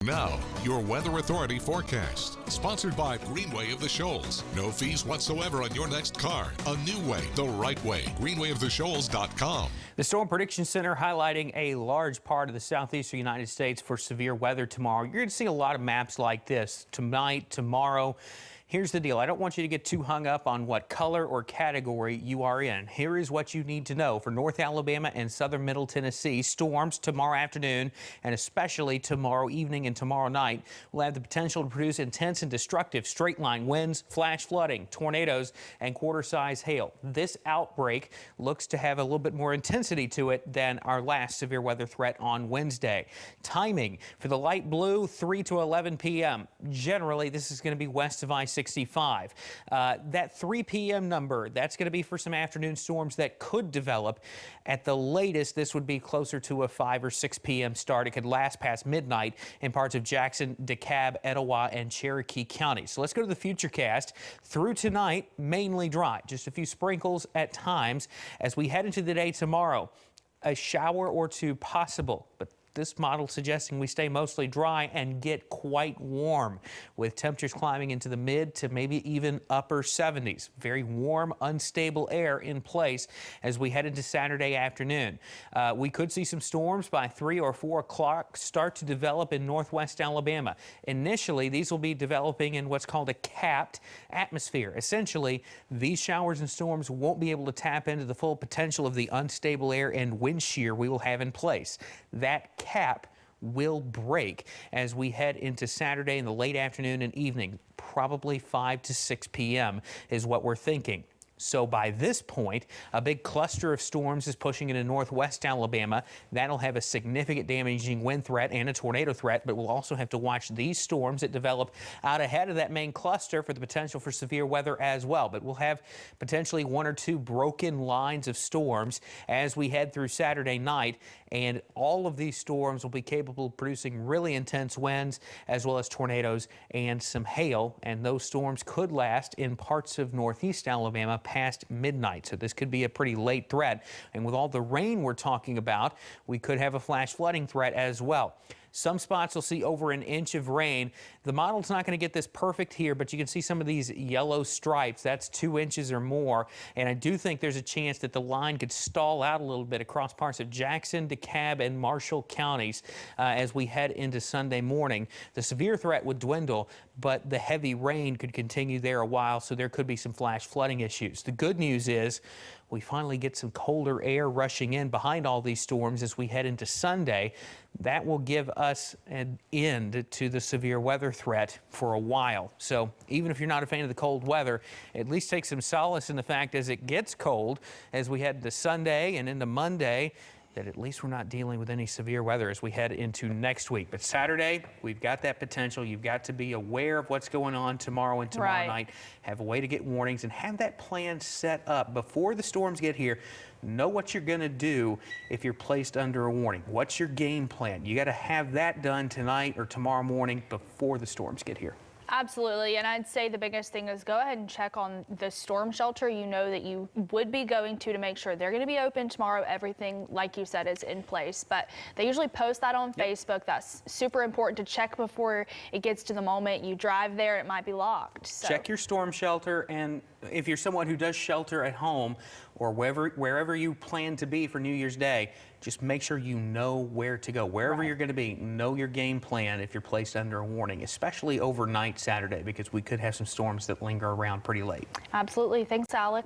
Now, your Weather Authority forecast, sponsored by Greenway of the Shoals. No fees whatsoever on your next car. A new way, the right way. Greenwayoftheshoals.com. The Storm Prediction Center highlighting a large part of the southeastern United States for severe weather tomorrow. You're going to see a lot of maps like this tonight, tomorrow. Here's the deal. I don't want you to get too hung up on what color or category you are in. Here is what you need to know for North Alabama and southern Middle Tennessee. Storms tomorrow afternoon and especially tomorrow evening and tomorrow night will have the potential to produce intense and destructive straight-line winds, flash flooding, tornadoes, and quarter-size hail. This outbreak looks to have a little bit more intensity to it than our last severe weather threat on Wednesday. Timing for the light blue, 3 to 11 p.m. Generally, this is going to be west of I-65. That 3 p.m. number, that's going to be for some afternoon storms that could develop. At the latest, this would be closer to a 5 or 6 p.m. start. It could last past midnight in parts of Jackson, DeKalb, Etowah, and Cherokee counties. So let's go to the futurecast. Through tonight, mainly dry. Just a few sprinkles at times. As we head into the day tomorrow, a shower or two possible, but this model suggesting we stay mostly dry and get quite warm with temperatures climbing into the mid to maybe even upper 70s. Very warm, unstable air in place as we head into Saturday afternoon. We could see some storms by 3 or 4 o'clock start to develop in northwest Alabama. Initially, these will be developing in what's called a capped atmosphere. Essentially, these showers and storms won't be able to tap into the full potential of the unstable air and wind shear we will have in place. That cap will break as we head into Saturday in the late afternoon and evening. Probably 5 to 6 p.m. is what we're thinking. So by this point, a big cluster of storms is pushing into northwest Alabama. That'll have a significant damaging wind threat and a tornado threat, but we'll also have to watch these storms that develop out ahead of that main cluster for the potential for severe weather as well. But we'll have potentially 1 or 2 broken lines of storms as we head through Saturday night, and all of these storms will be capable of producing really intense winds as well as tornadoes and some hail, and those storms could last in parts of northeast Alabama past midnight. So this could be a pretty late threat. And with all the rain we're talking about, we could have a flash flooding threat as well. Some spots will see over an inch of rain. The model's not going to get this perfect here, but you can see some of these yellow stripes. That's 2 inches or more. And I do think there's a chance that the line could stall out a little bit across parts of Jackson, DeKalb, and Marshall counties as we head into Sunday morning. The severe threat would dwindle, but the heavy rain could continue there a while, so there could be some flash flooding issues. The good news is we finally get some colder air rushing in behind all these storms as we head into Sunday. That will give us an end to the severe weather threat for a while. So even if you're not a fan of the cold weather, at least take some solace in the fact as it gets cold as we head to Sunday and into Monday, that at least we're not dealing with any severe weather as we head into next week. But Saturday, we've got that potential. You've got to be aware of what's going on tomorrow and tomorrow night. Have a way to get warnings and have that plan set up before the storms get here. Know what you're going to do if you're placed under a warning. What's your game plan? You got to have that done tonight or tomorrow morning before the storms get here. Absolutely, and I'd say the biggest thing is go ahead and check on the storm shelter you know that you would be going to make sure they're going to be open tomorrow. Everything, like you said, is in place, but they usually post that on Facebook. That's super important to check before it gets to the moment you drive there. It might be locked. So. Check your storm shelter, and if you're someone who does shelter at home or wherever you plan to be for New Year's Day, just make sure you know where to go. Wherever you're going to be, know your game plan if you're placed under a warning, especially overnight Saturday, because we could have some storms that linger around pretty late. Absolutely. Thanks, Alex.